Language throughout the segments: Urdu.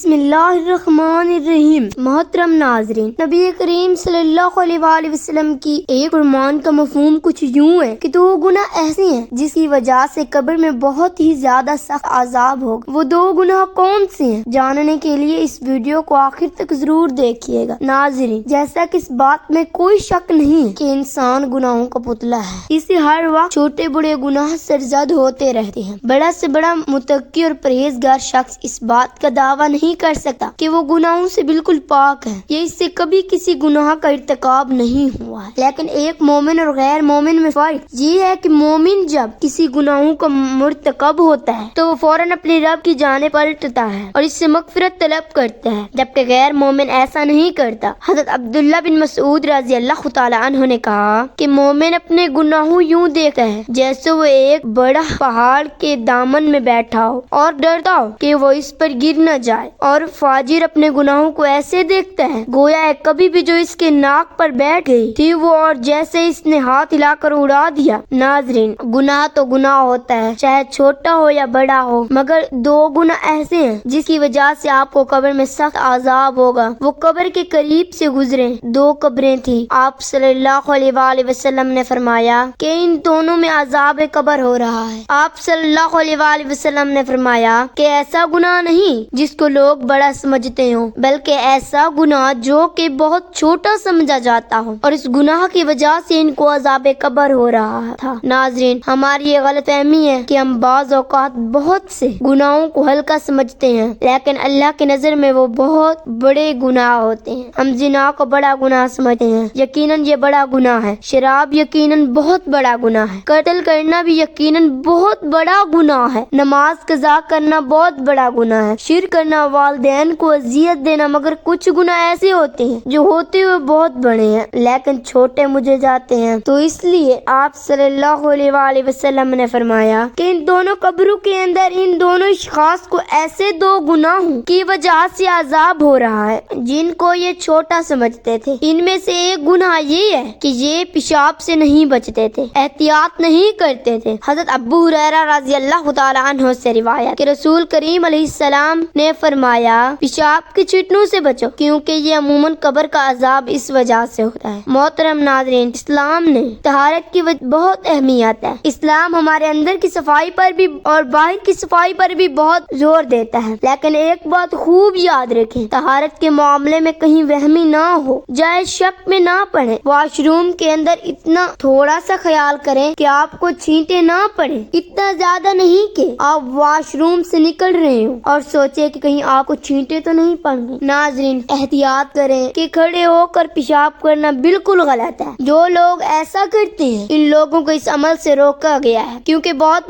بسم اللہ الرحمن الرحیم۔ محترم ناظرین، نبی کریم صلی اللہ علیہ وآلہ وسلم کی ایک فرمان کا مفہوم کچھ یوں ہے کہ 2 گناہ ایسے ہیں جس کی وجہ سے قبر میں بہت ہی زیادہ سخت عذاب ہوگا۔ وہ 2 گناہ کون سے ہیں؟ جاننے کے لیے اس ویڈیو کو آخر تک ضرور دیکھیے گا۔ ناظرین، جیسا کہ اس بات میں کوئی شک نہیں کہ انسان گناہوں کا پتلا ہے، اسے ہر وقت چھوٹے بڑے گناہ سرزد ہوتے رہتے ہیں۔ بڑا سے بڑا متقی اور پرہیزگار شخص اس بات کا دعویٰ نہیں کر سکتا کہ وہ گناہوں سے بالکل پاک ہے یا اس سے کبھی کسی گناہ کا ارتکاب نہیں ہوا ہے۔ لیکن ایک مومن اور غیر مومن میں فرق یہ ہے کہ مومن جب کسی گناہوں کا مرتکب ہوتا ہے تو وہ فوراً اپنے رب کی جانب پلٹتا ہے اور اس سے مغفرت طلب کرتا ہے، جبکہ غیر مومن ایسا نہیں کرتا۔ حضرت عبداللہ بن مسعود رضی اللہ تعالی عنہ نے کہا کہ مومن اپنے گناہوں یوں دیکھتا ہے جیسے وہ ایک بڑا پہاڑ کے دامن میں بیٹھا ہو اور ڈرتا ہو کہ وہ اس پر گر نہ جائے، اور فاجر اپنے گناہوں کو ایسے دیکھتا ہے گویا ہے کبھی بھی جو اس کے ناک پر بیٹھ گئی تھی وہ اور جیسے اس نے ہاتھ ہلا کر اڑا دیا۔ ناظرین، گناہ تو گناہ ہوتا ہے، چاہے چھوٹا ہو یا بڑا ہو، مگر 2 گناہ ایسے ہیں جس کی وجہ سے آپ کو قبر میں سخت عذاب ہوگا۔ وہ قبر کے قریب سے گزرے 2 قبریں تھی۔ آپ صلی اللہ علیہ وآلہ وسلم نے فرمایا کہ ان دونوں میں عذاب قبر ہو رہا ہے۔ آپ صلی اللہ علیہ وآلہ وسلم نے فرمایا کہ ایسا گناہ نہیں جس کو لوگ بڑا سمجھتے ہوں، بلکہ ایسا گناہ جو کہ بہت چھوٹا سمجھا جاتا ہو، اور اس گناہ کی وجہ سے ان کو عذاب قبر ہو رہا تھا۔ ناظرین، ہماری یہ غلط فہمی ہے کہ ہم بعض اوقات بہت سے گناہوں کو ہلکا سمجھتے ہیں، لیکن اللہ کی نظر میں وہ بہت بڑے گناہ ہوتے ہیں۔ ہم زنا کو بڑا گناہ سمجھتے ہیں، یقیناً یہ بڑا گناہ ہے۔ شراب یقیناً بہت بڑا گناہ ہے۔ قتل کرنا بھی یقیناً بہت بڑا گناہ ہے۔ نماز قضا کرنا بہت بڑا گناہ ہے۔ شرک کرنا، والدین کو اذیت دینا، مگر کچھ گناہ ایسے ہوتے ہیں جو ہوتے ہوئے بہت بڑے ہیں لیکن چھوٹے مجھے جاتے ہیں۔ تو اس لیے آپ صلی اللہ علیہ وآلہ وسلم نے فرمایا کہ ان دونوں قبروں کے اندر ان دونوں اشخاص کو ایسے 2 گناہوں کی وجہ سے عذاب ہو رہا ہے جن کو یہ چھوٹا سمجھتے تھے۔ ان میں سے ایک گناہ یہ ہے کہ یہ پیشاب سے نہیں بچتے تھے، احتیاط نہیں کرتے تھے۔ حضرت ابو ہریرہ رضی اللہ تعالی عنہ سے روایت کہ رسول کریم علیہ السلام نے فرمایا پیشاب کے چھٹنوں سے بچو کیونکہ یہ عموماً قبر کا عذاب اس وجہ سے ہوتا ہے۔ محترم ناظرین، اسلام نے طہارت کی بہت اہمیت ہے۔ اسلام ہمارے اندر کی صفائی پر بھی اور باہر کی صفائی پر بھی بہت زور دیتا ہے، لیکن ایک بات خوب یاد رکھیں، طہارت کے معاملے میں کہیں وہمی نہ ہو، جائز شک میں نہ پڑیں۔ واش روم کے اندر اتنا تھوڑا سا خیال کریں کہ آپ کو چھینٹے نہ پڑیں، اتنا زیادہ نہیں کہ آپ واش روم سے نکل رہے ہوں اور سوچے کہ کہیں آپ کو چھینٹے تو نہیں پڑ گئے۔ ناظرین، احتیاط کریں کہ کھڑے ہو کر پیشاب کرنا بالکل غلط ہے۔ جو لوگ ایسا کرتے ہیں ان لوگوں کو اس عمل سے روکا گیا ہے، کیونکہ بہت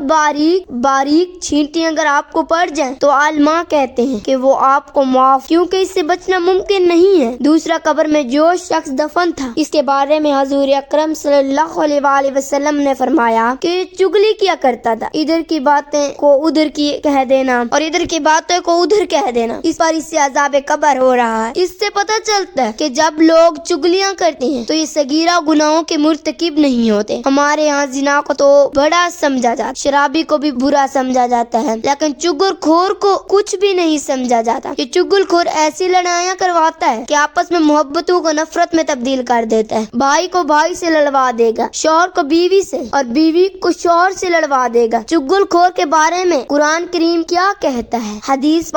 باریک چھینٹیاں اگر آپ کو پڑ جائیں تو علماء کہتے ہیں کہ وہ آپ کو معاف، کیونکہ اس سے بچنا ممکن نہیں ہے۔ دوسرا، قبر میں جو شخص دفن تھا اس کے بارے میں حضور اکرم صلی اللہ علیہ وآلہ وسلم نے فرمایا کہ چگلی کیا کرتا تھا، ادھر کی باتیں کو ادھر کی کہہ دینا اور ادھر کی باتوں کو ادھر کہہ دینا، اس پر اس سے عذاب قبر ہو رہا ہے۔ اس سے پتہ چلتا ہے کہ جب لوگ چگلیاں کرتے ہیں تو یہ صغیرہ گناہوں کے مرتکب نہیں ہوتے۔ ہمارے یہاں زنا کو تو بڑا سمجھا جاتا، شرابی کو بھی برا سمجھا جاتا ہے، لیکن چغل خور کو کچھ بھی نہیں سمجھا جاتا۔ یہ چغل خور ایسی لڑائیاں کرواتا ہے کہ آپس میں محبتوں کو نفرت میں تبدیل کر دیتا ہے۔ بھائی کو بھائی سے لڑوا دے گا، شوہر کو بیوی سے اور بیوی کو شوہر سے لڑوا دے گا۔ چغل خور کے بارے میں قرآن کریم کیا کہتا ہے؟ حدیث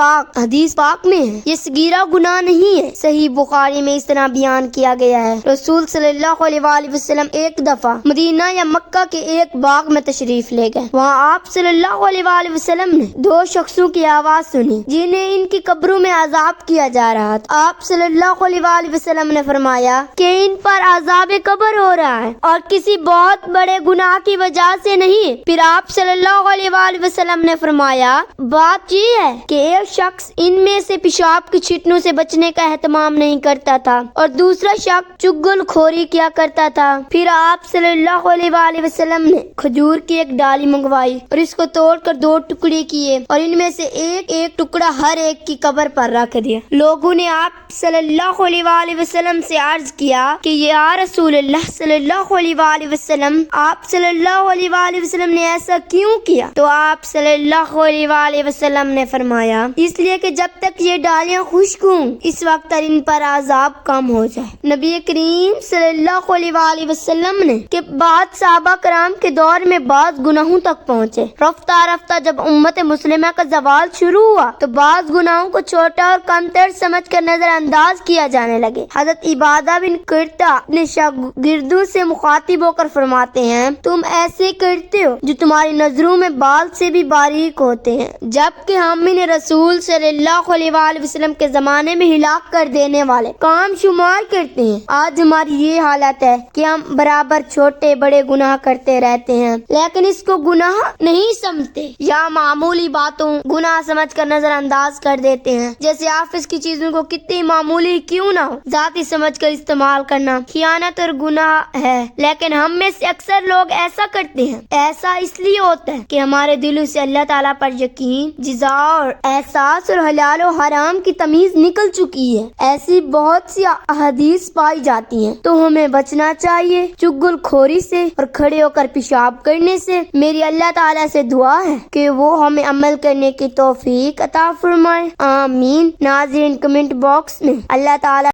پاک میں ہے، یہ صغیرہ گناہ نہیں ہے۔ صحیح بخاری میں اس طرح بیان کیا گیا ہے، رسول صلی اللہ علیہ وآلہ وسلم ایک دفعہ مدینہ یا مکہ کے ایک باغ میں تشریف لے گئے۔ وہاں آپ صلی اللہ علیہ وآلہ وسلم نے 2 شخصوں کی آواز سنی جنہیں ان کی قبروں میں عذاب کیا جا رہا تھا۔ آپ صلی اللہ علیہ وآلہ وسلم نے فرمایا کہ ان پر عذاب قبر ہو رہا ہے اور کسی بہت بڑے گناہ کی وجہ سے نہیں۔ پھر آپ صلی اللہ علیہ وآلہ وسلم نے فرمایا بات یہ ہے کہ ایک شخص ان میں سے پیشاب کے چھٹنوں سے بچنے کا اہتمام نہیں کرتا تھا اور دوسرا شخص چغل خوری کیا کرتا تھا۔ پھر آپ صلی اللہ علیہ وآلہ وسلم نے کھجور کی ایک ڈالی منگوائی اور اس کو توڑ کر 2 ٹکڑے کیے اور ان میں سے ایک ٹکڑا ہر ایک کی قبر پر رکھ دیا۔ لوگوں نے آپ صلی اللہ علیہ وآلہ وسلم سے عرض کیا کہ یا رسول اللہ صلی اللہ علیہ وآلہ وسلم، آپ صلی اللہ علیہ وآلہ وسلم نے ایسا کیوں کیا؟ تو آپ صلی اللہ علیہ وآلہ وسلم نے فرمایا اس لیے کہ کہ جب تک یہ ڈالیاں خشک ہوں اس وقت تک ان پر عذاب کم ہو جائے۔ نبی کریم صلی اللہ علیہ وآلہ وسلم نے کے بعد صحابہ کرام کے دور میں بعض گناہوں تک پہنچے۔ رفتہ رفتہ جب امت مسلمہ کا زوال شروع ہوا تو بعض گناہوں کو چھوٹا اور کمتر سمجھ کر نظر انداز کیا جانے لگے۔ حضرت عبادہ بن کرتا اپنے شاگردوں سے مخاطب ہو کر فرماتے ہیں، تم ایسے کرتے ہو جو تمہاری نظروں میں بال سے بھی باریک ہوتے ہیں، جبکہ ہم انہیں رسول صلی اللہ علیہ وآلہ وسلم کے زمانے میں ہلاک کر دینے والے کام شمار کرتے ہیں۔ آج ہماری یہ حالت ہے کہ ہم برابر چھوٹے بڑے گناہ کرتے رہتے ہیں لیکن اس کو گناہ نہیں سمجھتے، یا معمولی باتوں گناہ سمجھ کر نظر انداز کر دیتے ہیں، جیسے آفس کی چیزوں کو کتنی معمولی کیوں نہ ہو ذاتی سمجھ کر استعمال کرنا خیانت اور گناہ ہے، لیکن ہم میں سے اکثر لوگ ایسا کرتے ہیں۔ ایسا اس لیے ہوتا ہے کہ ہمارے دلوں سے اللہ تعالیٰ پر یقین، جزا اور احساس اور حلال و حرام کی تمیز نکل چکی ہے۔ ایسی بہت سی احادیث پائی جاتی ہیں تو ہمیں بچنا چاہیے چگل خوری سے اور کھڑے ہو کر پیشاب کرنے سے۔ میری اللہ تعالیٰ سے دعا ہے کہ وہ ہمیں عمل کرنے کی توفیق عطا فرمائے، آمین۔ ناظرین، کمنٹ باکس میں اللہ تعالیٰ